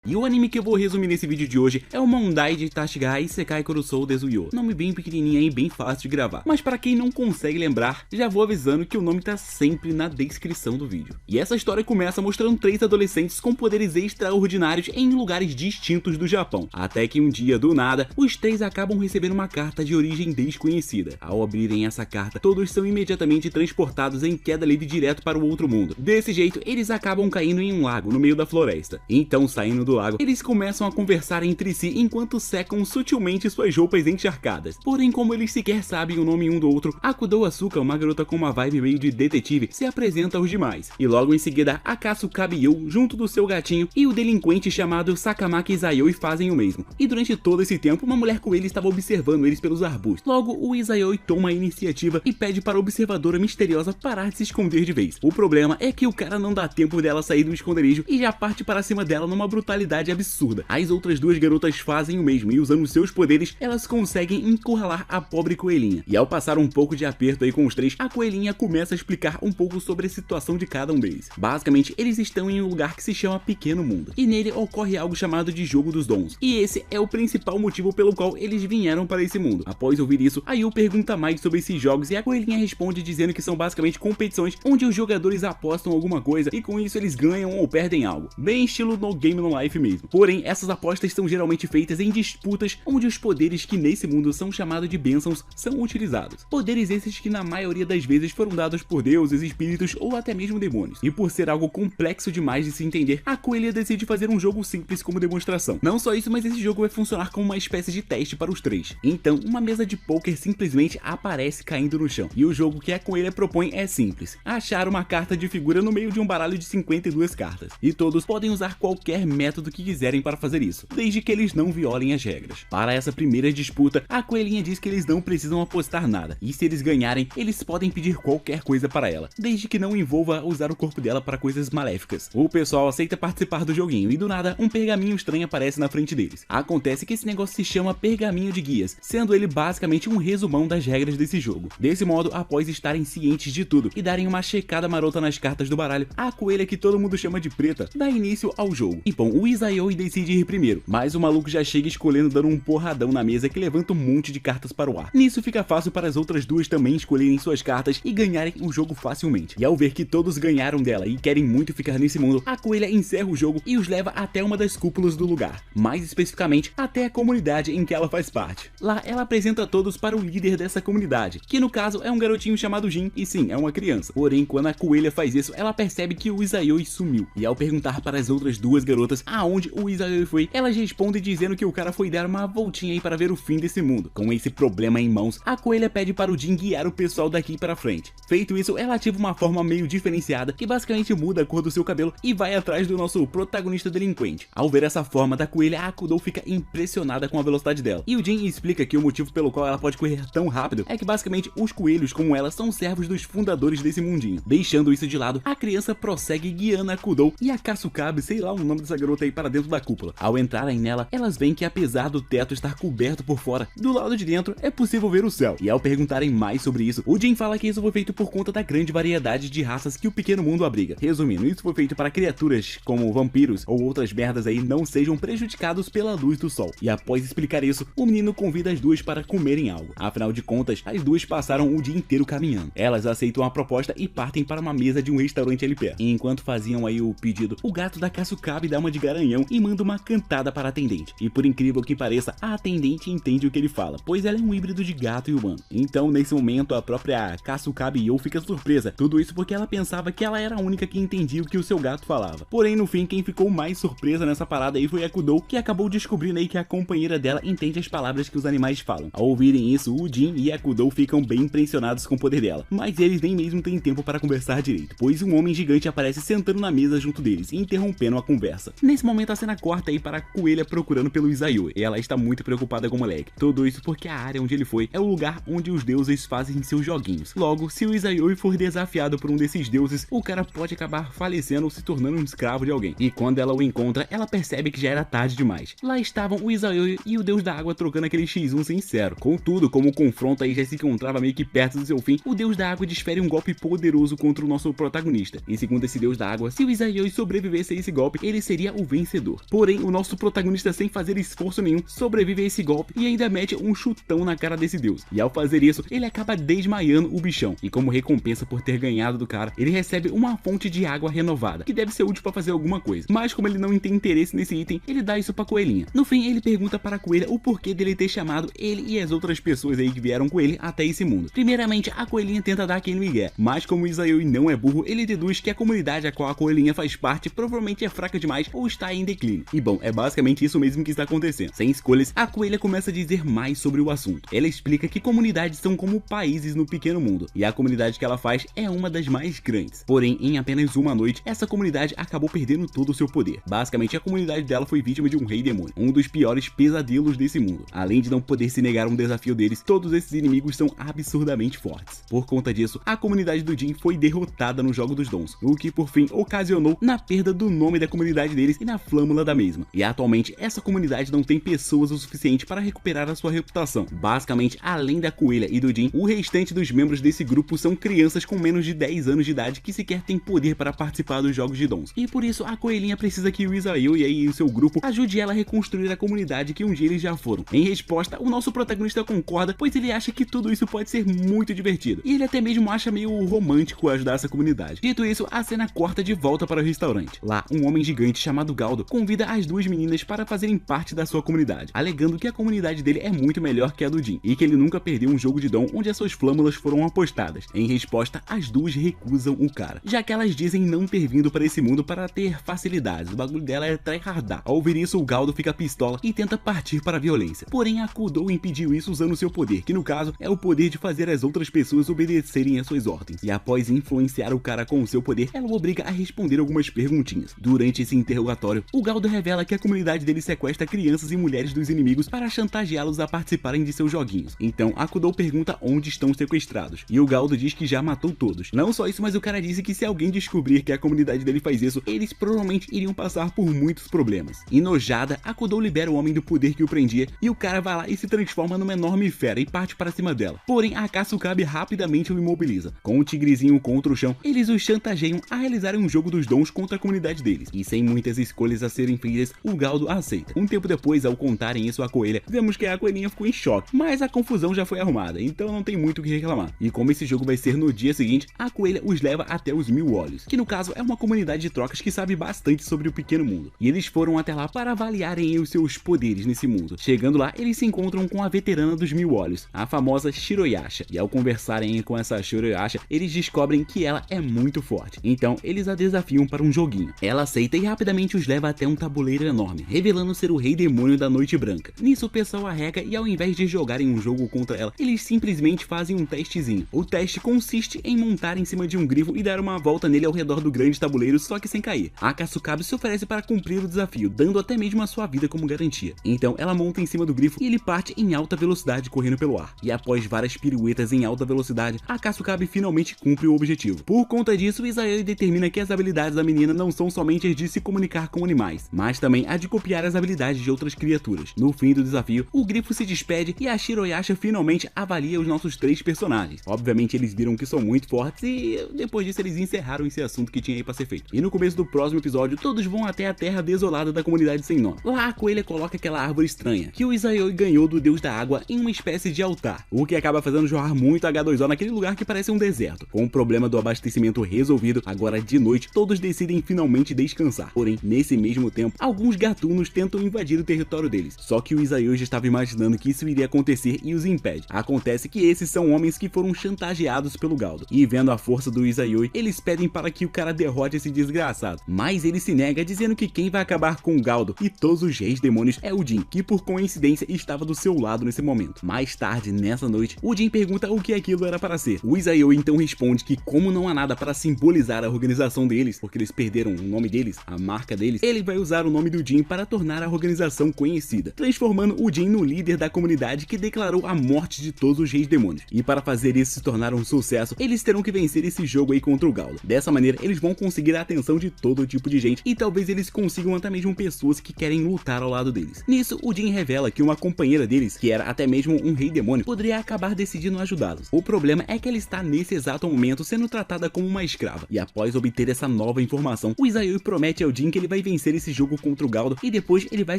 E o anime que eu vou resumir nesse vídeo de hoje é o Mondaiji Tashigai Isekai Kurosou Desuyo. Nome bem pequenininho aí, bem fácil de gravar. Mas para quem não consegue lembrar, já vou avisando que o nome tá sempre na descrição do vídeo. E essa história começa mostrando 3 adolescentes com poderes extraordinários em lugares distintos do Japão. Até que um dia, do nada, os 3 acabam recebendo uma carta de origem desconhecida. Ao abrirem essa carta, todos são imediatamente transportados em queda livre direto para o outro mundo. Desse jeito, eles acabam caindo em um lago no meio da floresta. Então, saindo do lago, eles começam a conversar entre si enquanto secam sutilmente suas roupas encharcadas. Porém, como eles sequer sabem o nome um do outro, Akudou Asuka, uma garota com uma vibe meio de detetive, se apresenta aos demais. E logo em seguida, Akatsukabe Yu, junto do seu gatinho, e o delinquente chamado Sakamaki Izayoi fazem o mesmo. E durante todo esse tempo, uma mulher coelho estava observando eles pelos arbustos. Logo, o Izayoi toma a iniciativa e pede para a observadora misteriosa parar de se esconder de vez. O problema é que o cara não dá tempo dela sair do esconderijo e já parte para cima dela numa brutalidade absurda. As outras duas garotas fazem o mesmo e, usando seus poderes, elas conseguem encurralar a pobre coelhinha. E ao passar um pouco de aperto aí com os 3, a coelhinha começa a explicar um pouco sobre a situação de cada um deles. Basicamente, eles estão em um lugar que se chama Pequeno Mundo, e nele ocorre algo chamado de Jogo dos Dons, e esse é o principal motivo pelo qual eles vieram para esse mundo. Após ouvir isso, a Yu pergunta mais sobre esses jogos e a coelhinha responde dizendo que são basicamente competições onde os jogadores apostam alguma coisa e com isso eles ganham ou perdem algo, bem estilo No Game No Life mesmo. Porém, essas apostas são geralmente feitas em disputas onde os poderes que nesse mundo são chamados de bênçãos são utilizados. Poderes esses que na maioria das vezes foram dados por deuses, espíritos ou até mesmo demônios. E por ser algo complexo demais de se entender, a coelha decide fazer um jogo simples como demonstração. Não só isso, mas esse jogo vai funcionar como uma espécie de teste para os 3. Então, uma mesa de poker simplesmente aparece caindo no chão. E o jogo que a coelha propõe é simples: achar uma carta de figura no meio de um baralho de 52 cartas. E todos podem usar qualquer método que quiserem para fazer isso, desde que eles não violem as regras. Para essa primeira disputa, a coelhinha diz que eles não precisam apostar nada, e se eles ganharem, eles podem pedir qualquer coisa para ela, desde que não envolva usar o corpo dela para coisas maléficas. O pessoal aceita participar do joguinho e do nada, um pergaminho estranho aparece na frente deles. Acontece que esse negócio se chama pergaminho de guias, sendo ele basicamente um resumão das regras desse jogo. Desse modo, após estarem cientes de tudo e darem uma checada marota nas cartas do baralho, a coelha, que todo mundo chama de Preta, dá início ao jogo. E bom, o Izayoi decide ir primeiro, mas o maluco já chega escolhendo, dando um porradão na mesa que levanta um monte de cartas para o ar. Nisso fica fácil para as outras duas também escolherem suas cartas e ganharem o jogo facilmente. E ao ver que todos ganharam dela e querem muito ficar nesse mundo, a coelha encerra o jogo e os leva até uma das cúpulas do lugar, mais especificamente até a comunidade em que ela faz parte. Lá ela apresenta todos para o líder dessa comunidade, que no caso é um garotinho chamado Jin, e sim, é uma criança. Porém, quando a coelha faz isso, ela percebe que o Izayoi sumiu, e ao perguntar para as outras duas garotas aonde o Izayoi foi, elas respondem dizendo que o cara foi dar uma voltinha aí para ver o fim desse mundo. Com esse problema em mãos, a coelha pede para o Jin guiar o pessoal daqui para frente. Feito isso, ela ativa uma forma meio diferenciada que basicamente muda a cor do seu cabelo e vai atrás do nosso protagonista delinquente. Ao ver essa forma da coelha, a Akudou fica impressionada com a velocidade dela, e o Jin explica que o motivo pelo qual ela pode correr tão rápido é que basicamente os coelhos como ela são servos dos fundadores desse mundinho. Deixando isso de lado, a criança prossegue guiando a Akudou e a Kasukabe, sei lá o nome dessa garota aí, para dentro da cúpula. Ao entrarem nela, elas veem que apesar do teto estar coberto por fora, do lado de dentro é possível ver o céu. E ao perguntarem mais sobre isso, o Jin fala que isso foi feito por conta da grande variedade de raças que o pequeno mundo abriga. Resumindo, isso foi feito para criaturas como vampiros ou outras merdas aí não sejam prejudicados pela luz do sol. E após explicar isso, o menino convida as duas para comerem algo. Afinal de contas, as duas passaram o dia inteiro caminhando. Elas aceitam a proposta e partem para uma mesa de um restaurante ali perto. E enquanto faziam aí o pedido, o gato da Kasukabe dá uma de garanhão e manda uma cantada para a atendente. E por incrível que pareça, a atendente entende o que ele fala, pois ela é um híbrido de gato e humano. Então, nesse momento, a própria Kasukabe Yu fica surpresa. Tudo isso porque ela pensava que ela era a única que entendia o que o seu gato falava. Porém, no fim, quem ficou mais surpresa nessa parada aí foi a Akudou, que acabou descobrindo aí que a companheira dela entende as palavras que os animais falam. Ao ouvirem isso, o Jin e a Akudou ficam bem impressionados com o poder dela, mas eles nem mesmo têm tempo para conversar direito, pois um homem gigante aparece sentando na mesa junto deles, interrompendo a conversa. Nesse momento, a cena corta aí para a coelha procurando pelo Izayoi, e ela está muito preocupada com o moleque. Tudo isso porque a área onde ele foi é o lugar onde os deuses fazem seus joguinhos. Logo, se o Izayoi for desafiado por um desses deuses, o cara pode acabar falecendo ou se tornando um escravo de alguém. E quando ela o encontra, ela percebe que já era tarde demais. Lá estavam o Izayoi e o deus da água trocando aquele X1 sincero. Contudo, como o confronto aí já se encontrava meio que perto do seu fim, o deus da água desfere um golpe poderoso contra o nosso protagonista. E segundo esse deus da água, se o Izayoi sobrevivesse a esse golpe, ele seria o vencedor. Porém, o nosso protagonista, sem fazer esforço nenhum, sobrevive a esse golpe e ainda mete um chutão na cara desse deus. E ao fazer isso, ele acaba desmaiando o bichão. E como recompensa por ter ganhado do cara, ele recebe uma fonte de água renovada, que deve ser útil para fazer alguma coisa. Mas como ele não tem interesse nesse item, ele dá isso pra coelhinha. No fim, ele pergunta para a coelha o porquê dele ter chamado ele e as outras pessoas aí que vieram com ele até esse mundo. Primeiramente, a coelhinha tenta dar aquele migué, mas como o Izayoi não é burro, ele deduz que a comunidade a qual a coelhinha faz parte provavelmente é fraca demais ou está em declínio. E bom, é basicamente isso mesmo que está acontecendo. Sem escolhas, a coelha começa a dizer mais sobre o assunto. Ela explica que comunidades são como países no pequeno mundo, e a comunidade que ela faz é uma das mais grandes. Porém, em apenas uma noite, essa comunidade acabou perdendo todo o seu poder. Basicamente, a comunidade dela foi vítima de um rei demônio, um dos piores pesadelos desse mundo. Além de não poder se negar a um desafio deles, todos esses inimigos são absurdamente fortes. Por conta disso, a comunidade do Jin foi derrotada no Jogo dos Dons, o que por fim ocasionou na perda do nome da comunidade deles e na flâmula da mesma. E atualmente, essa comunidade não tem pessoas o suficiente para recuperar a sua reputação. Basicamente, além da coelha e do Jin, o restante dos membros desse grupo são crianças com menos de 10 anos de idade que sequer têm poder para participar dos Jogos de Dons. E por isso, a coelhinha precisa que o Izayoi e o seu grupo ajude ela a reconstruir a comunidade que um dia eles já foram. Em resposta, o nosso protagonista concorda, pois ele acha que tudo isso pode ser muito divertido. E ele até mesmo acha meio romântico ajudar essa comunidade. Dito isso, a cena corta de volta para o restaurante. Lá, um homem gigante chamado Galdo convida as duas meninas para fazerem parte da sua comunidade, alegando que a comunidade dele é muito melhor que a do Jin, e que ele nunca perdeu um jogo de dom onde as suas flâmulas foram apostadas. Em resposta, as duas recusam o cara, já que elas dizem não ter vindo para esse mundo para ter facilidades, o bagulho dela é tryhardar. Ao ouvir isso, o Galdo fica pistola e tenta partir para a violência. Porém, a Kudou impediu isso usando seu poder, que no caso é o poder de fazer as outras pessoas obedecerem às suas ordens. E após influenciar o cara com o seu poder, ela o obriga a responder algumas perguntinhas. Durante esse interrogatório, o Galdo revela que a comunidade dele sequestra crianças e mulheres dos inimigos para chantageá-los a participarem de seus joguinhos. Então, a Kudou pergunta onde estão sequestrados, e o Galdo diz que já matou todos. Não só isso, mas o cara disse que se alguém descobrir que a comunidade dele faz isso, eles provavelmente iriam passar por muitos problemas. Enojada, a Kudou libera o homem do poder que o prendia, e o cara vai lá e se transforma numa enorme fera e parte para cima dela. Porém, a Kasukabe rapidamente o imobiliza. Com o tigrezinho contra o chão, eles o chantageiam a realizarem um jogo dos dons contra a comunidade deles. E sem muitas escolhas a serem feitas, o Galdo aceita. Um tempo depois, ao contarem isso à coelha, vemos que a coelhinha ficou em choque, mas a confusão já foi arrumada, então não tem muito o que reclamar. E como esse jogo vai ser no dia seguinte, a coelha os leva até os Mil Olhos, que no caso é uma comunidade de trocas que sabe bastante sobre o pequeno mundo. E eles foram até lá para avaliarem os seus poderes nesse mundo. Chegando lá, eles se encontram com a veterana dos Mil Olhos, a famosa Shiroyasha. E ao conversarem com essa Shiroyasha, eles descobrem que ela é muito forte. Então, eles a desafiam para um joguinho. Ela aceita e rapidamente os leva até um tabuleiro enorme, revelando ser o Rei Demônio da Noite Branca. Nisso, o pessoal arrega e ao invés de jogarem um jogo contra ela, eles simplesmente fazem um testezinho. O teste consiste em montar em cima de um grifo e dar uma volta nele ao redor do grande tabuleiro, só que sem cair. A Kasukabe se oferece para cumprir o desafio, dando até mesmo a sua vida como garantia. Então, ela monta em cima do grifo e ele parte em alta velocidade correndo pelo ar. E após várias piruetas em alta velocidade, a Kasukabe finalmente cumpre o objetivo. Por conta disso, o Izayoi determina que as habilidades da menina não são somente as de se comunicar com animais, mas também a de copiar as habilidades de outras criaturas. No fim do desafio, o grifo se despede e a Shiroyasha finalmente avalia os nossos 3 personagens. Obviamente eles viram que são muito fortes e depois disso eles encerraram esse assunto que tinha aí pra ser feito. E no começo do próximo episódio, todos vão até a terra desolada da comunidade sem nome. Lá a coelha coloca aquela árvore estranha, que o Izayoi ganhou do deus da água em uma espécie de altar, o que acaba fazendo jorrar muito H2O naquele lugar que parece um deserto. Com o problema do abastecimento resolvido, agora de noite, todos decidem finalmente descansar. Porém, nesse mesmo tempo, alguns gatunos tentam invadir o território deles. Só que o Izayoi já estava imaginando que isso iria acontecer e os impede. Acontece que esses são homens que foram chantageados pelo Galdo. E vendo a força do Izayoi, eles pedem para que o cara derrote esse desgraçado. Mas ele se nega, dizendo que quem vai acabar com o Galdo e todos os reis demônios é o Jin, que por coincidência estava do seu lado nesse momento. Mais tarde, nessa noite, o Jin pergunta o que aquilo era para ser. O Izayoi então responde que como não há nada para simbolizar a organização deles, porque eles perderam o nome deles, a marca deles, ele vai usar o nome do Jin para tornar a organização conhecida, transformando o Jin no líder da comunidade que declarou a morte de todos os reis demônios. E para fazer isso se tornar um sucesso, eles terão que vencer esse jogo aí contra o Galdo. Dessa maneira, eles vão conseguir a atenção de todo tipo de gente e talvez eles consigam até mesmo pessoas que querem lutar ao lado deles. Nisso, o Jin revela que uma companheira deles, que era até mesmo um rei demônio, poderia acabar decidindo ajudá-los. O problema é que ela está nesse exato momento sendo tratada como uma escrava. E após obter essa nova informação, o Izayoi promete ao Jin que ele vai vai vencer esse jogo contra o Galdo e depois ele vai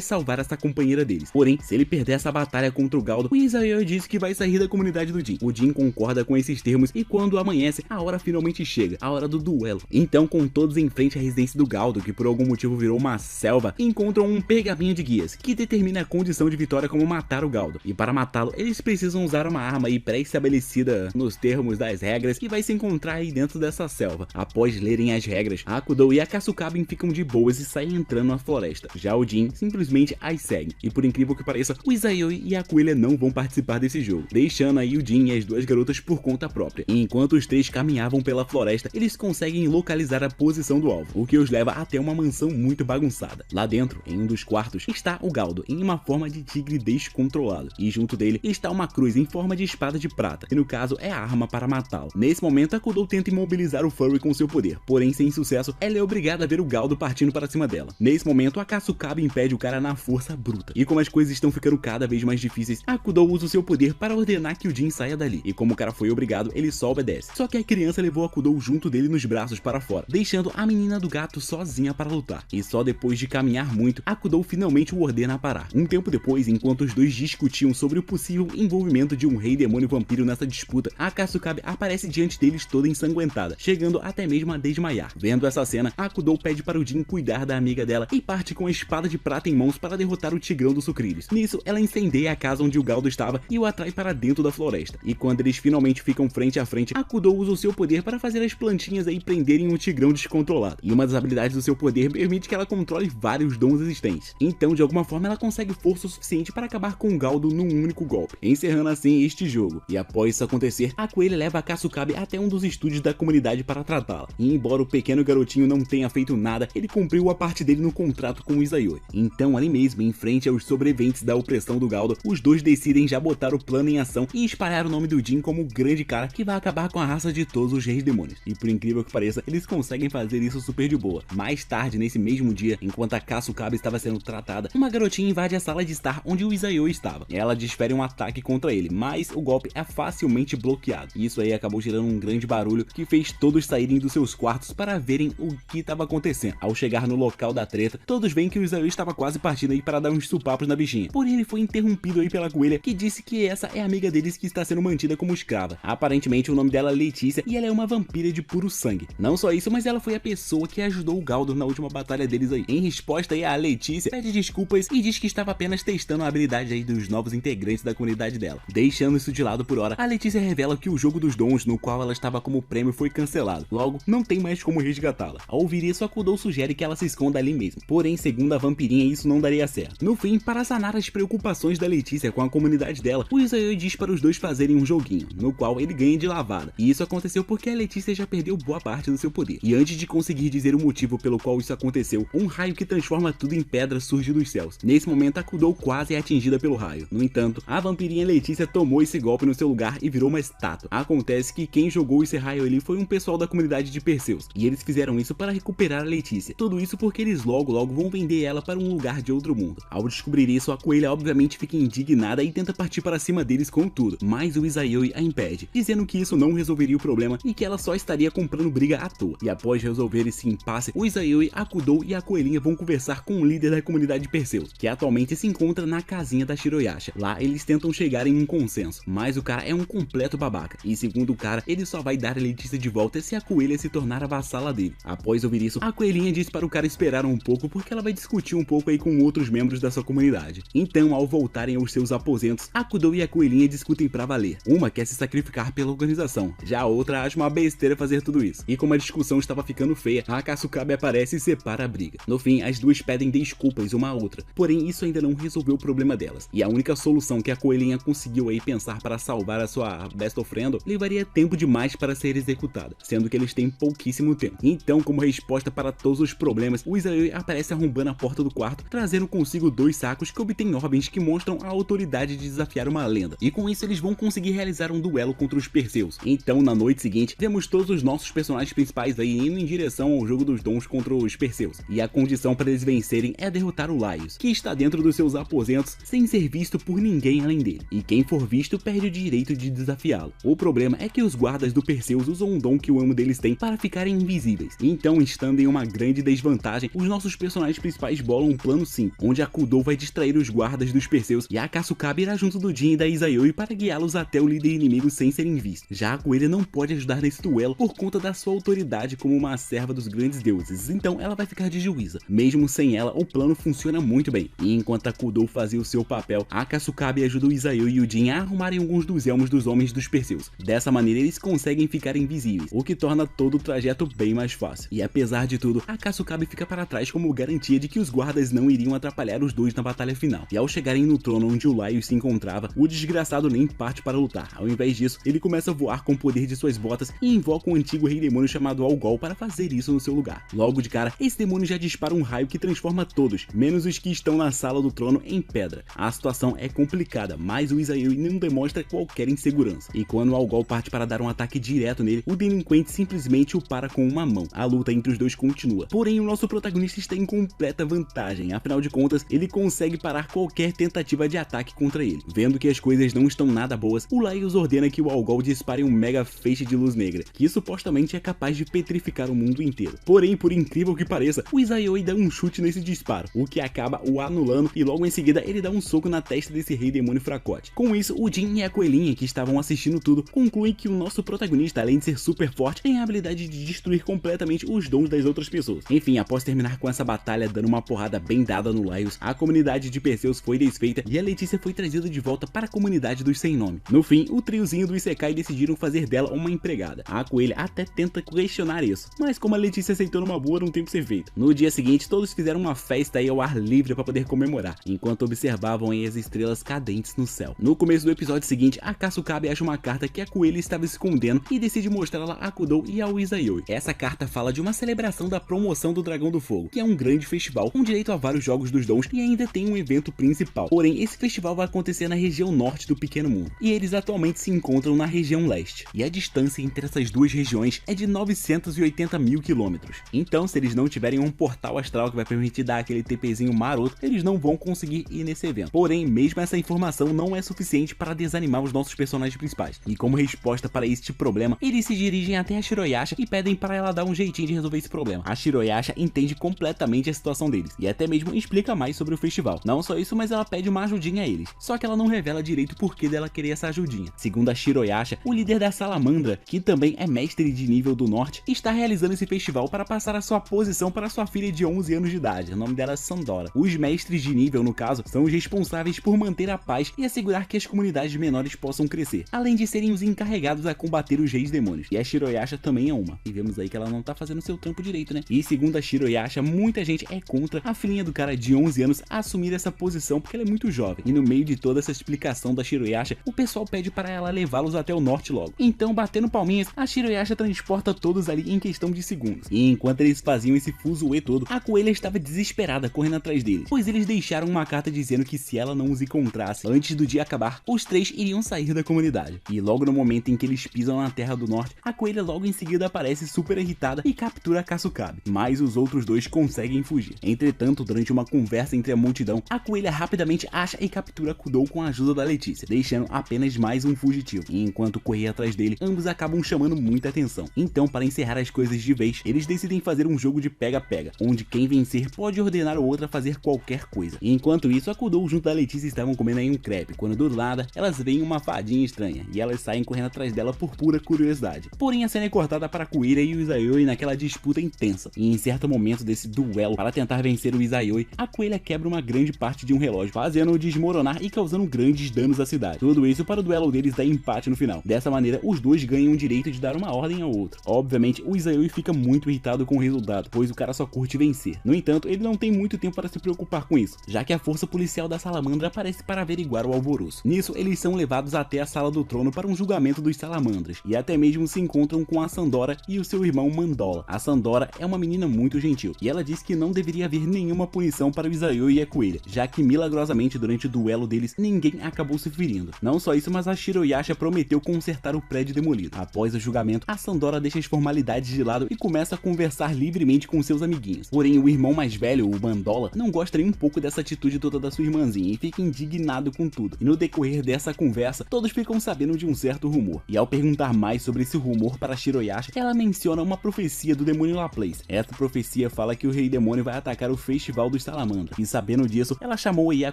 salvar essa companheira deles. Porém, se ele perder essa batalha contra o Galdo, o Izayoi diz que vai sair da comunidade do Jin. O Jin concorda com esses termos e quando amanhece, a hora finalmente chega, a hora do duelo. Então, com todos em frente à residência do Galdo, que por algum motivo virou uma selva, encontram um pergaminho de guias, que determina a condição de vitória como matar o Galdo. E para matá-lo, eles precisam usar uma arma aí pré-estabelecida nos termos das regras que vai se encontrar aí dentro dessa selva. Após lerem as regras, Akudou e a Kasukabin ficam de boas e saem entrando na floresta. Já o Jin simplesmente as segue. E por incrível que pareça, o Izayoi e a coelha não vão participar desse jogo, deixando aí o Jin e as duas garotas por conta própria. E enquanto os três caminhavam pela floresta, eles conseguem localizar a posição do alvo, o que os leva até uma mansão muito bagunçada. Lá dentro, em um dos quartos, está o Galdo, em uma forma de tigre descontrolado. E junto dele está uma cruz em forma de espada de prata, que no caso é a arma para matá-lo. Nesse momento, Akudou tenta imobilizar o Furry com seu poder, porém sem sucesso, ela é obrigada a ver o Galdo partindo para cima dela. Nesse momento, a Kasukabin impede o cara na força bruta. E como as coisas estão ficando cada vez mais difíceis, Akudou usa o seu poder para ordenar que o Jin saia dali. E como o cara foi obrigado, ele só obedece. Só que a criança levou Akudou junto dele nos braços para fora, deixando a menina do gato sozinha para lutar. E só depois de caminhar muito, Akudou finalmente o ordena a parar. Um tempo depois, enquanto os dois discutiam sobre o possível envolvimento de um rei demônio vampiro nessa disputa, a Kasukabin aparece diante deles toda ensanguentada, chegando até mesmo a desmaiar. Vendo essa cena, Akudou pede para o Jin cuidar da amiga dela e parte com a espada de prata em mãos para derrotar o Tigrão dos Sucrilhos. Nisso, ela incendeia a casa onde o Galdo estava e o atrai para dentro da floresta. E quando eles finalmente ficam frente a frente, Akudou usa o seu poder para fazer as plantinhas aí prenderem o Tigrão descontrolado. E uma das habilidades do seu poder permite que ela controle vários dons existentes. Então, de alguma forma, ela consegue força o suficiente para acabar com o Galdo num único golpe, encerrando assim este jogo. E após isso acontecer, a coelha leva a Kasukabin até um dos estúdios da comunidade para tratá-la. E embora o pequeno garotinho não tenha feito nada, ele cumpriu a parte dele no contrato com o Izayoi. Então, ali mesmo, em frente aos sobreviventes da opressão do Galdo, os dois decidem já botar o plano em ação e espalhar o nome do Jin como o grande cara que vai acabar com a raça de todos os reis demônios. E por incrível que pareça, eles conseguem fazer isso super de boa. Mais tarde, nesse mesmo dia, enquanto a Kasukabin estava sendo tratada, uma garotinha invade a sala de estar onde o Izayoi estava. Ela desfere um ataque contra ele, mas o golpe é facilmente bloqueado. E isso aí acabou gerando um grande barulho que fez todos saírem dos seus quartos para verem o que estava acontecendo. Ao chegar no local da treta, todos veem que o Izayoi estava quase partindo aí para dar uns supapos na bichinha. Porém, ele foi interrompido aí pela coelha, que disse que essa é a amiga deles que está sendo mantida como escrava. Aparentemente, o nome dela é Letícia e ela é uma vampira de puro sangue. Não só isso, mas ela foi a pessoa que ajudou o Galdo na última batalha deles aí. Em resposta aí, a Letícia pede desculpas e diz que estava apenas testando a habilidade aí dos novos integrantes da comunidade dela. Deixando isso de lado por hora, a Letícia revela que o jogo dos dons, no qual ela estava como prêmio, foi cancelado. Logo, não tem mais como resgatá-la. Ao ouvir isso, Akudou sugere que ela se esconda ali mesmo. Porém, segundo a vampirinha, isso não daria certo. No fim, para sanar as preocupações da Letícia com a comunidade dela, o Izayoi diz para os dois fazerem um joguinho, no qual ele ganha de lavada. E isso aconteceu porque a Letícia já perdeu boa parte do seu poder. E antes de conseguir dizer o motivo pelo qual isso aconteceu, um raio que transforma tudo em pedra surge dos céus. Nesse momento, Akudou quase é atingida pelo raio. No entanto, a vampirinha Letícia tomou esse golpe no seu lugar e virou uma estátua. Acontece que quem jogou esse raio ali foi um pessoal da comunidade de Perseus, e eles fizeram isso para recuperar a Letícia. Tudo isso porque eles logo vão vender ela para um lugar de outro mundo. Ao descobrir isso, a coelha obviamente fica indignada e tenta partir para cima deles com tudo, mas o Izayoi a impede, dizendo que isso não resolveria o problema e que ela só estaria comprando briga à toa. E após resolver esse impasse, o Izayoi, Akudou e a coelhinha vão conversar com o líder da comunidade de Perseus, que atualmente se encontra na casinha da Shiroyasha. Lá eles tentam chegar em um consenso, mas o cara é um completo babaca, e segundo o cara, ele só vai dar a Letícia de volta se a coelha se tornar a vassala dele. Após ouvir isso, a coelhinha diz para o cara esperar um pouco porque ela vai discutir um pouco aí com outros membros da sua comunidade. Então, ao voltarem aos seus aposentos, Akudou e a coelhinha discutem pra valer. Uma quer se sacrificar pela organização, já a outra acha uma besteira fazer tudo isso. E como a discussão estava ficando feia, a Kasukabin aparece e separa a briga. No fim, as duas pedem desculpas uma à outra, porém isso ainda não resolveu o problema delas. E a única solução que a coelhinha conseguiu aí pensar para salvar a sua best friend levaria tempo demais para ser executada, sendo que eles têm pouquíssimo tempo. Então, como resposta para todos os problemas, o Izayoi aparece arrombando a porta do quarto, trazendo consigo 2 sacos que obtêm ordens que mostram a autoridade de desafiar uma lenda. E com isso eles vão conseguir realizar um duelo contra os Perseus. Então, na noite seguinte, vemos todos os nossos personagens principais aí indo em direção ao jogo dos dons contra os Perseus. E a condição para eles vencerem é derrotar o Laios, que está dentro dos seus aposentos sem ser visto por ninguém além dele. E quem for visto perde o direito de desafiá-lo. O problema é que os guardas do Perseus usam um dom que o amo deles tem para ficarem invisíveis. Então, estando em uma grande desvantagem vantagem, os nossos personagens principais bolam um plano sim, onde a Kudou vai distrair os guardas dos Perseus e a Kasukabe irá junto do Jin e da Izayoi para guiá-los até o líder inimigo sem serem vistos. Já a Coelha não pode ajudar nesse duelo por conta da sua autoridade como uma serva dos grandes deuses, então ela vai ficar de juíza. Mesmo sem ela, o plano funciona muito bem, e enquanto a Kudou fazia o seu papel, a Kasukabe ajuda o Izayoi e o Jin a arrumarem alguns dos elmos dos homens dos Perseus. Dessa maneira eles conseguem ficar invisíveis, o que torna todo o trajeto bem mais fácil. E apesar de tudo, a Kasukabe fica para trás como garantia de que os guardas não iriam atrapalhar os dois na batalha final. E ao chegarem no trono onde o Laios se encontrava, o desgraçado nem parte para lutar. Ao invés disso, ele começa a voar com o poder de suas botas e invoca um antigo rei demônio chamado Algol para fazer isso no seu lugar. Logo de cara, esse demônio já dispara um raio que transforma todos, menos os que estão na sala do trono, em pedra. A situação é complicada, mas o Izayoi não demonstra qualquer insegurança. E quando o Algol parte para dar um ataque direto nele, o delinquente simplesmente o para com uma mão. A luta entre os dois continua. Porém, o nosso protagonista está em completa vantagem. Afinal de contas, ele consegue parar qualquer tentativa de ataque contra ele. Vendo que as coisas não estão nada boas, o Laios ordena que o Algol dispare um mega feixe de luz negra, que supostamente é capaz de petrificar o mundo inteiro. Porém, por incrível que pareça, o Izayoi dá um chute nesse disparo, o que acaba o anulando, e logo em seguida ele dá um soco na testa desse rei demônio fracote. Com isso, o Jin e a coelhinha, que estavam assistindo tudo, concluem que o nosso protagonista, além de ser super forte, tem a habilidade de destruir completamente os dons das outras pessoas. Enfim, após terminar com essa batalha dando uma porrada bem dada no Laios, a comunidade de Perseus foi desfeita e a Letícia foi trazida de volta para a comunidade dos sem nome. No fim, o triozinho do Isekai decidiram fazer dela uma empregada. A coelha até tenta questionar isso, mas como a Letícia aceitou numa boa, não tem o que ser feito. No dia seguinte, todos fizeram uma festa aí ao ar livre para poder comemorar, enquanto observavam aí as estrelas cadentes no céu. No começo do episódio seguinte, a Kasukabe acha uma carta que a coelha estava escondendo e decide mostrá-la a Kudou e ao Izayoi. Essa carta fala de uma celebração da promoção do Dragão do Fogo, que é um grande festival com direito a vários jogos dos dons e ainda tem um evento principal. Porém, esse festival vai acontecer na região norte do Pequeno Mundo, e eles atualmente se encontram na região leste, e a distância entre essas duas regiões é de 980 mil quilômetros. Então, se eles não tiverem um portal astral que vai permitir dar aquele TPzinho maroto, eles não vão conseguir ir nesse evento. Porém, mesmo essa informação não é suficiente para desanimar os nossos personagens principais, e como resposta para este problema, eles se dirigem até a Shiroyasha e pedem para ela dar um jeitinho de resolver esse problema. A Shiroyasha entende completamente a situação deles, e até mesmo explica mais sobre o festival. Não só isso, mas ela pede uma ajudinha a eles, só que ela não revela direito o porquê dela querer essa ajudinha. Segundo a Shiroyasha, o líder da Salamandra, que também é mestre de nível do norte, está realizando esse festival para passar a sua posição para sua filha de 11 anos de idade. O nome dela é Sandora. Os mestres de nível, no caso, são os responsáveis por manter a paz e assegurar que as comunidades menores possam crescer, além de serem os encarregados a combater os reis demônios. E a Shiroyasha também é uma. E vemos aí que ela não tá fazendo seu trampo direito, né? E segundo a Shiroyasha, muita gente é contra a filhinha do cara de 11 anos assumir essa posição porque ela é muito jovem. E no meio de toda essa explicação da Shiroyasha, o pessoal pede para ela levá-los até o norte logo. Então, batendo palminhas, a Shiroyasha transporta todos ali em questão de segundos. E enquanto eles faziam esse fuzuê todo, a coelha estava desesperada correndo atrás deles, pois eles deixaram uma carta dizendo que se ela não os encontrasse antes do dia acabar, os três iriam sair da comunidade. E logo no momento em que eles pisam na terra do norte, a coelha logo em seguida aparece super irritada e captura a Kasukabe, mas os outros dois conseguem fugir. Entretanto, durante uma conversa entre a multidão, a coelha rapidamente acha e captura Kudou com a ajuda da Letícia, deixando apenas mais um fugitivo. E enquanto corria atrás dele, ambos acabam chamando muita atenção. Então, para encerrar as coisas de vez, eles decidem fazer um jogo de pega-pega, onde quem vencer pode ordenar o outro a fazer qualquer coisa. E enquanto isso, a Kudou junto da Letícia estavam comendo aí um crepe, quando do nada, elas veem uma fadinha estranha, e elas saem correndo atrás dela por pura curiosidade. Porém, a cena é cortada para a coelha e o Izayoi naquela disputa intensa. E em certo momento desse duelo, para tentar vencer o Izayoi, a coelha quebra uma grande parte de um relógio, fazendo-o desmoronar e causando grandes danos à cidade. Tudo isso para o duelo deles dar empate no final. Dessa maneira, os dois ganham o direito de dar uma ordem ao outro. Obviamente, o Izayoi fica muito irritado com o resultado, pois o cara só curte vencer. No entanto, ele não tem muito tempo para se preocupar com isso, já que a força policial da Salamandra aparece para averiguar o alvoroço. Nisso, eles são levados até a sala do trono para um julgamento dos Salamandras, e até mesmo se encontram com a Sandora e o seu irmão Mandola. A Sandora é uma menina muito gentil, e ela diz que não deveria haver nenhuma punição para o Izayoi e a coelha, já que milagrosamente durante o duelo deles, ninguém acabou se ferindo. Não só isso, mas a Shiroyasha prometeu consertar o prédio demolido. Após o julgamento, a Sandora deixa as formalidades de lado e começa a conversar livremente com seus amiguinhos. Porém, o irmão mais velho, o Mandola, não gosta nem um pouco dessa atitude toda da sua irmãzinha e fica indignado com tudo. E no decorrer dessa conversa, todos ficam sabendo de um certo rumor. E ao perguntar mais sobre esse rumor para Shiroyasha, ela menciona uma profecia do demônio Laplace. Essa profecia profecia fala que o Rei Demônio vai atacar o Festival dos Salamandras, e sabendo disso, ela chamou aí a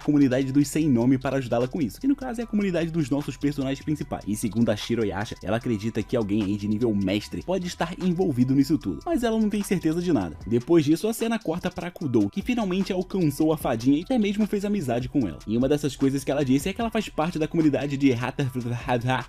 comunidade dos Sem Nome para ajudá-la com isso, que no caso é a comunidade dos nossos personagens principais. E segundo a Shiroyasha, ela acredita que alguém aí de nível mestre pode estar envolvido nisso tudo, mas ela não tem certeza de nada. Depois disso, a cena corta para Kudou, que finalmente alcançou a fadinha e até mesmo fez amizade com ela. E uma dessas coisas que ela disse é que ela faz parte da comunidade de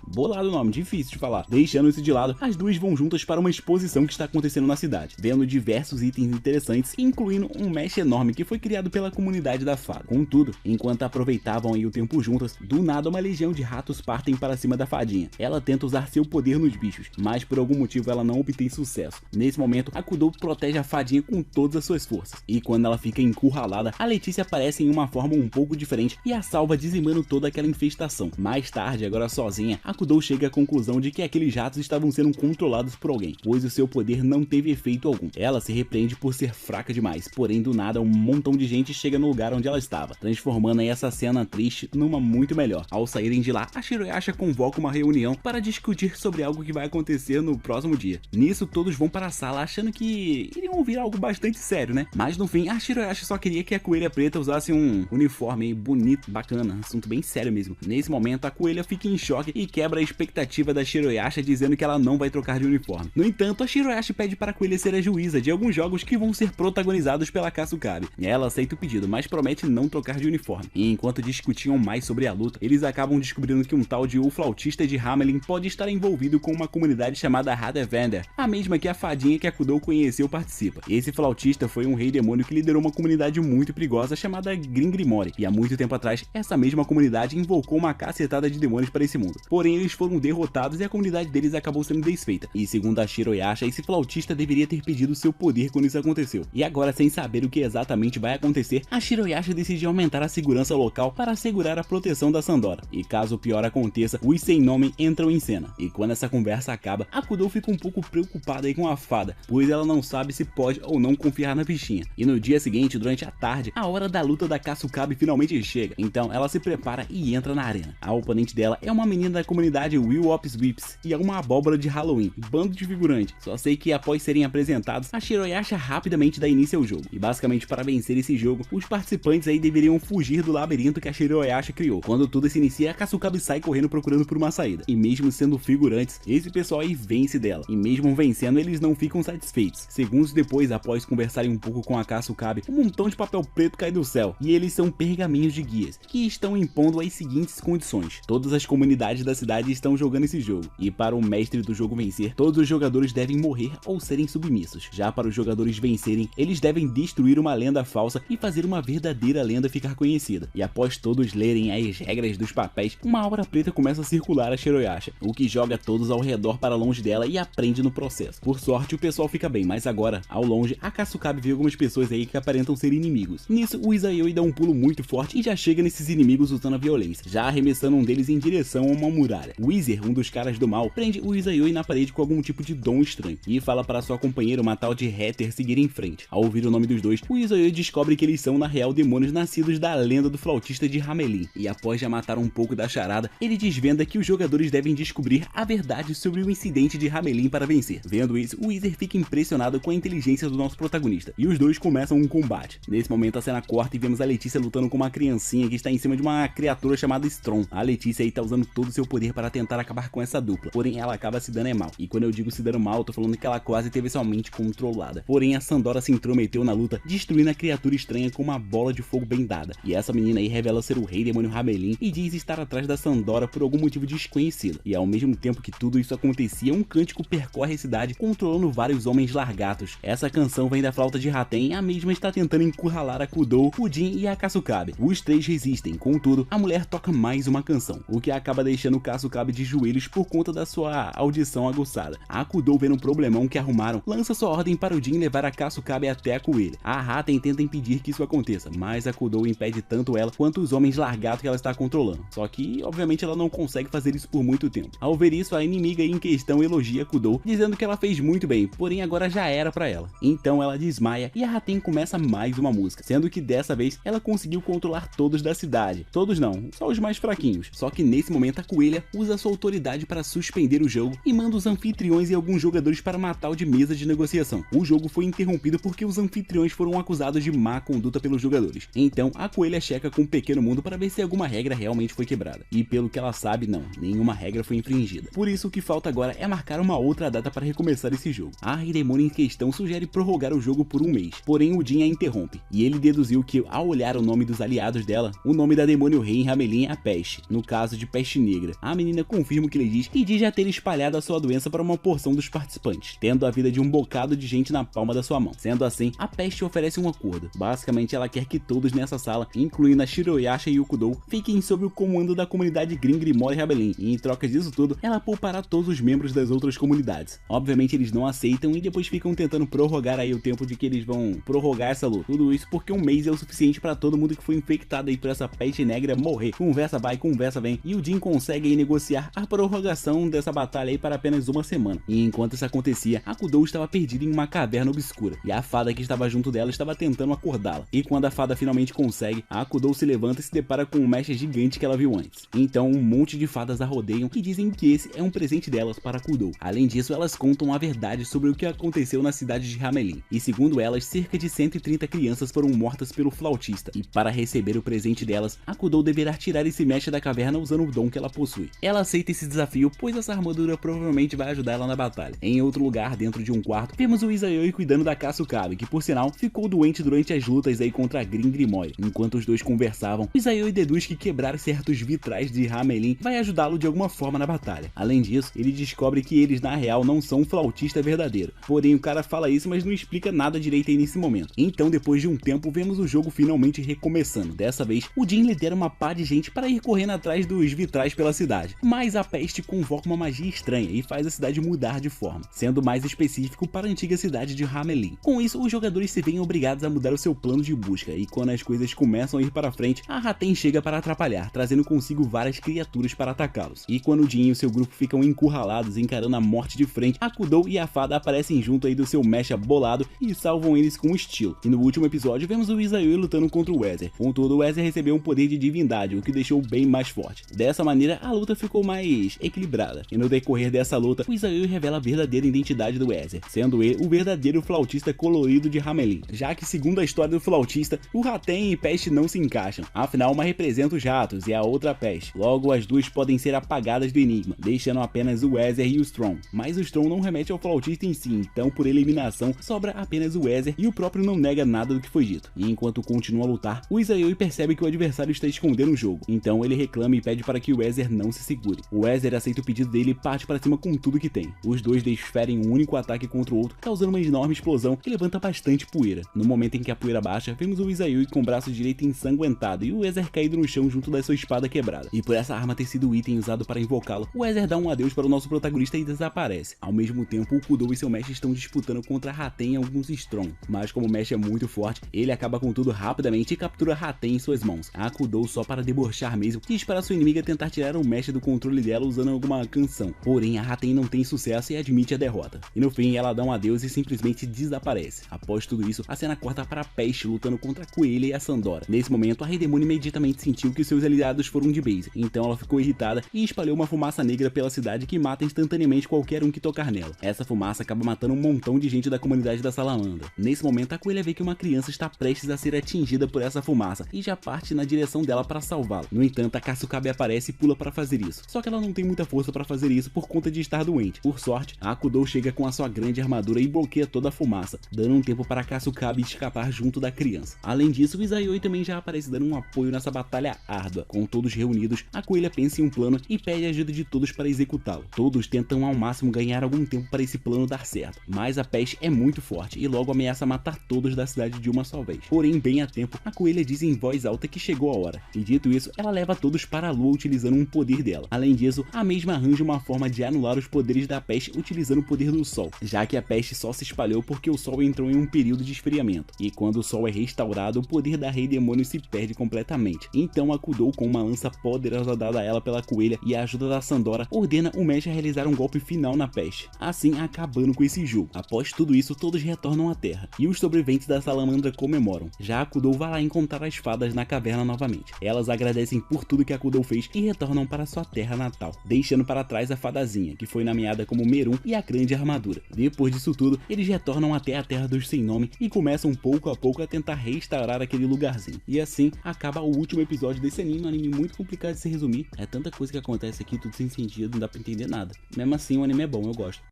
bolado o nome, difícil de falar. Deixando isso de lado, as duas vão juntas para uma exposição que está acontecendo na cidade, vendo diversos itens interessantes, incluindo um mesh enorme que foi criado pela comunidade da fada. Contudo, enquanto aproveitavam aí o tempo juntas, do nada uma legião de ratos partem para cima da fadinha. Ela tenta usar seu poder nos bichos, mas por algum motivo ela não obtém sucesso. Nesse momento, a Kudou protege a fadinha com todas as suas forças, e quando ela fica encurralada, a Letícia aparece em uma forma um pouco diferente e a salva, dizimando toda aquela infestação. Mais tarde, agora sozinha, a Kudou chega à conclusão de que aqueles ratos estavam sendo controlados por alguém, pois o seu poder não teve efeito algum. Ela se repreende por ser fraca demais, porém do nada um montão de gente chega no lugar onde ela estava, transformando aí essa cena triste numa muito melhor. Ao saírem de lá, a Shiroyasha convoca uma reunião para discutir sobre algo que vai acontecer no próximo dia. Nisso, todos vão para a sala achando que iriam ouvir algo bastante sério, né? Mas no fim, a Shiroyasha só queria que a Coelha Preta usasse um uniforme bonito, bacana, assunto bem sério mesmo. Nesse momento, a Coelha fica em choque e quebra a expectativa da Shiroyasha, dizendo que ela não vai trocar de uniforme. No entanto, a Shiroyasha pede para a Coelha ser a juíza de alguns jogos que vão ser protagonizados pela Kasukabe. Ela aceita o pedido, mas promete não trocar de uniforme. E enquanto discutiam mais sobre a luta, eles acabam descobrindo que um tal de O Flautista de Hamelin pode estar envolvido com uma comunidade chamada Hadevender, a mesma que a fadinha que a Kudou conheceu participa. Esse flautista foi um rei demônio que liderou uma comunidade muito perigosa chamada Gringrimori, e há muito tempo atrás, essa mesma comunidade invocou uma cacetada de demônios para esse mundo. Porém, eles foram derrotados e a comunidade deles acabou sendo desfeita. E segundo a Shiroyasha, esse flautista deveria ter pedido seu poder quando isso aconteceu. E agora, sem saber o que exatamente vai acontecer, a Shiroyasha decide aumentar a segurança local para assegurar a proteção da Sandora. E caso o pior aconteça, os Sem Nome entram em cena. E quando essa conversa acaba, a Kudou fica um pouco preocupada aí com a fada, pois ela não sabe se pode ou não confiar na bichinha. E no dia seguinte, durante a tarde, a hora da luta da Kasukabe finalmente chega. Então ela se prepara e entra na arena. A oponente dela é uma menina da comunidade Will Ops Whips e é uma abóbora de Halloween, bando de figurante. Só sei que após serem apresentados, a Shiroyasha rapidamente dá início ao jogo. E basicamente para vencer esse jogo, os participantes aí deveriam fugir do labirinto que a Shiroyasha criou. Quando tudo se inicia, a Kasukabe sai correndo procurando por uma saída. E mesmo sendo figurantes, esse pessoal aí vence dela. E mesmo vencendo, eles não ficam satisfeitos. Segundos depois, após conversarem um pouco com a Kasukabe, um montão de papel preto cai do céu. E eles são pergaminhos de guias, que estão impondo as seguintes condições. Todas as comunidades da cidade estão jogando esse jogo. E para o mestre do jogo vencer, todos os jogadores devem morrer ou serem submissos. Já para os jogadores vencerem, eles devem destruir uma lenda falsa e fazer uma verdadeira lenda ficar conhecida. E após todos lerem as regras dos papéis, uma aura preta começa a circular a Shiroyasha, o que joga todos ao redor para longe dela e aprende no processo. Por sorte, o pessoal fica bem, mas agora, ao longe, a Kasukabe vê algumas pessoas aí que aparentam ser inimigos. Nisso, o Izayoi dá um pulo muito forte e já chega nesses inimigos usando a violência, já arremessando um deles em direção a uma muralha. O Izer, um dos caras do mal, prende o Izayoi na parede com algum tipo de dom estranho e fala para sua companheira, uma tal de Heather, seguir em frente. Ao ouvir o nome dos dois, o Izayoi descobre que eles são na real demônios nascidos da lenda do flautista de Hamelin. E após já matar um pouco da charada, ele desvenda que os jogadores devem descobrir a verdade sobre o incidente de Hamelin para vencer. Vendo isso, o Izer fica impressionado com a inteligência do nosso protagonista, e os dois começam um combate. Nesse momento a cena corta e vemos a Letícia lutando com uma criancinha que está em cima de uma criatura chamada Strom. A Letícia aí tá usando todo o seu poder para tentar acabar com essa dupla, porém ela acaba se dando mal. E quando eu digo se dando mal, eu tô falando que ela quase teve sua mente controlada. Porém a Sandora se intrometeu na luta, destruindo a criatura estranha com uma bola de fogo bem dada. E essa menina aí revela ser o rei demônio Hamelin e diz estar atrás da Sandora por algum motivo desconhecido. E ao mesmo tempo que tudo isso acontecia, um cântico percorre a cidade controlando vários homens largatos. Essa canção vem da flauta de Haten, a mesma está tentando encurralar a Kudou, Pudim e a Kasukabe. Os três resistem, contudo, a mulher toca mais uma canção, o que acaba deixando Kasukabe de joelhos por conta da sua audição aguçada. A Kudou, vendo um problemão que arrumaram, lança sua ordem para o Jin levar a Kasukabe até a coelha. A Haten tenta impedir que isso aconteça, mas a Kudou impede tanto ela quanto os homens largatos que ela está controlando. Só que, obviamente, ela não consegue fazer isso por muito tempo. Ao ver isso, a inimiga em questão elogia Kudou, dizendo que ela fez muito bem, porém agora já era pra ela. Então ela desmaia e a Haten começa mais uma música, sendo que dessa vez ela conseguiu controlar todos da cidade. Todos não, só os mais fraquinhos. Só que nesse momento a coelha usa sua autoridade para suspender o jogo e manda os anfitriões e alguns jogadores para uma tal de mesa de negociação. O jogo foi interrompido porque os anfitriões foram acusados de má conduta pelos jogadores. Então a coelha checa com o pequeno mundo para ver se alguma regra realmente foi quebrada. E pelo que ela sabe, não, nenhuma regra foi infringida. Por isso o que falta agora é marcar uma outra data para recomeçar esse jogo. A Rei Demônio em questão sugere prorrogar o jogo por um mês, porém o Jin a interrompe, e ele deduziu que ao olhar o nome dos aliados dela, o nome da Demônio Rei em Hamelin é a Peste, no caso de Peste Negra. A menina confirma o que ele diz e diz já ter espalhado a sua doença para uma porção dos participantes, tendo a vida de um bocado de gente na palma da sua mão. Sendo assim, a Peste oferece um acordo. Basicamente ela quer que todos nessa sala, incluindo a Shiroyasha e o Kudou, fiquem sob o comando da comunidade Green Grimoire Hamelin, e em troca disso tudo, ela poupará todos os membros das outras comunidades. Obviamente eles não aceitam e depois ficam tentando prorrogar aí o tempo de que eles vão prorrogar essa luta. Tudo isso porque um mês é o suficiente para todo mundo que foi infectado aí por essa peste negra morrer. Conversa vai, conversa vem, e o Jin consegue aí negociar a prorrogação dessa batalha aí para apenas uma semana. E enquanto isso acontecia, a Kudou estava perdida em uma caverna obscura, e a fada que estava junto dela estava tentando acordá-la. E quando a fada finalmente consegue, a Kudou se levanta e se depara com um mecha gigante que ela viu antes. Então um monte de fadas a rodeiam e dizem que esse é um presente delas para Kudou. Além disso, elas contam a verdade sobre o que aconteceu na cidade de Hamelin. E segundo elas, cerca de 130 crianças foram mortas pelo flautista. E para receber o presente delas, a Kudou deverá tirar esse mecha da caverna usando o dom que ela possui. Ela aceita esse desafio, pois essa armadura provavelmente vai ajudar ela na batalha. Em outro lugar, dentro de um quarto, vemos o Izayoi cuidando da Kasukabe, que por sinal ficou doente durante as lutas aí contra a Green Grimoire. Enquanto os dois conversavam, o Izayoi deduz que quebrar certos vitrais de Hamelin vai ajudá-lo de alguma forma na batalha. Além disso, ele descobre que eles na real não são um flautista verdadeiro. Porém o cara fala isso, mas não explica nada direito aí nesse momento. Então depois de um tempo, vemos o jogo finalmente recomeçando. Dessa vez, o Jin lidera uma pá de gente para ir correndo atrás dos vitrais pela cidade. Mas a peste convoca uma magia estranha e faz a cidade mudar de forma, sendo mais específico para a antiga cidade de Hamelin. Com isso, os jogadores se veem obrigados a mudar o seu plano de busca, e quando as coisas começam a ir para frente, a Raten chega para atrapalhar, trazendo consigo várias criaturas para atacá-los. E quando o Jin e o seu grupo ficam encurralados, encarando a morte de frente, a Kudou e a fada aparecem junto aí do seu mecha bolado e salvam eles com estilo. E no último episódio, vemos o Izayoi lutando contra o Weser. Contudo, o Weser recebeu um poder de divindade, o que deixou bem mais forte. Dessa maneira, a luta ficou mais equilibrada. E no decorrer dessa luta, o Izayoi revela a verdadeira identidade do Weser, sendo ele o verdadeiro flautista colorido de Hamelin. Já que, segundo a história do flautista, o Raten e Peste não se encaixam. Afinal, uma representa os ratos e a outra a Peste. Logo, as duas podem ser apagadas do enigma, deixando apenas o Weser e o Strong. Mas o Strong não remete ao flautista em si, então por eliminação sobra apenas o Weser, e o próprio não nega nada do que foi dito. E enquanto continua a lutar, o Izayoi percebe que o adversário está escondendo o jogo, então ele reclama e pede para que o Weser não se segure. O Weser aceita o pedido dele e parte para cima com tudo que tem. Os dois desferem um único ataque contra o outro, causando uma enorme explosão que levanta bastante poeira. No momento em que a poeira baixa, vemos o Izayoi com o braço direito ensanguentado e o Weser caído no chão junto da sua espada quebrada. E por essa arma ter sido o item usado para invocá-lo, o Weser dá um adeus para o nosso protagonista e desaparece. Ao mesmo tempo, o Kudou e seu mestre estão disputando contra Raten e alguns Strong, mas como o mestre é muito forte, ele acaba com tudo rapidamente e captura Raten em suas mãos. A Kudou, só para debochar mesmo, diz para sua inimiga tentar tirar o mestre do controle dela usando alguma canção. Porém, a Raten não tem sucesso e admite a derrota. E no fim, ela dá um adeus e simplesmente desaparece. Após tudo isso, a cena corta para a Peste lutando contra a Coelha e a Sandora. Nesse momento, a Rei Demônio imediatamente sentiu que seus aliados foram de base, então ela ficou irritada e espalhou uma fumaça negra pela cidade que mata instantaneamente qualquer um que tocar nela. Essa fumaça acaba matando um montão de gente da comunidade da Salamandra. Nesse momento, a Coelha vê que uma criança está prestes a ser atingida por essa fumaça e já parte na direção dela para salvá-la. No entanto, a Kasukabe aparece e pula para fazer isso. Só que ela não tem muita força para fazer isso por conta de estar doente. Por sorte, a Kudou chega com a sua grande armadura e bloqueia toda a fumaça, dando um tempo para a Kasukabe escapar junto da criança. Além disso, o Izayoi também já aparece dando um apoio nessa batalha árdua. Com todos reunidos, a Coelha pensa em um plano e pede a ajuda de todos para executá-lo. Todos tentam ao máximo ganhar algum tempo para esse plano dar certo, mas a Peste é muito forte e logo ameaça matar todos da cidade de uma só vez. Porém, bem a tempo, a Coelha diz em voz alta que chegou a hora, e dito isso, ela leva todos para a lua utilizando um poder dela. Além disso, a mesma arranja uma forma de anular os poderes da Peste utilizando o poder do Sol, já que a Peste só se espalhou porque o Sol entrou em um período de esfriamento, e quando o Sol é restaurado, o poder da Rei Demônio se perde completamente. Então a Kudou, com uma lança poderosa dada a ela pela Coelha e a ajuda da Sandora, ordena o mestre a realizar um golpe final na Peste, assim acabando com esse jogo. Após tudo isso, todos retornam à Terra, e os sobreviventes da Salamandra comemoram. Já a Kudou vai lá encontrar as fadas na caverna novamente. Elas agradecem por tudo que a Kudou fez e retornam para sua terra natal, deixando para trás a fadazinha, que foi nomeada como Merum, e a grande armadura. Depois disso tudo, eles retornam retornam até a Terra dos Sem Nome e começam pouco a pouco a tentar restaurar aquele lugarzinho. E assim acaba o último episódio desse anime, um anime muito complicado de se resumir. É tanta coisa que acontece aqui, tudo sem sentido, não dá pra entender nada. Mesmo assim, o anime é bom, eu gosto.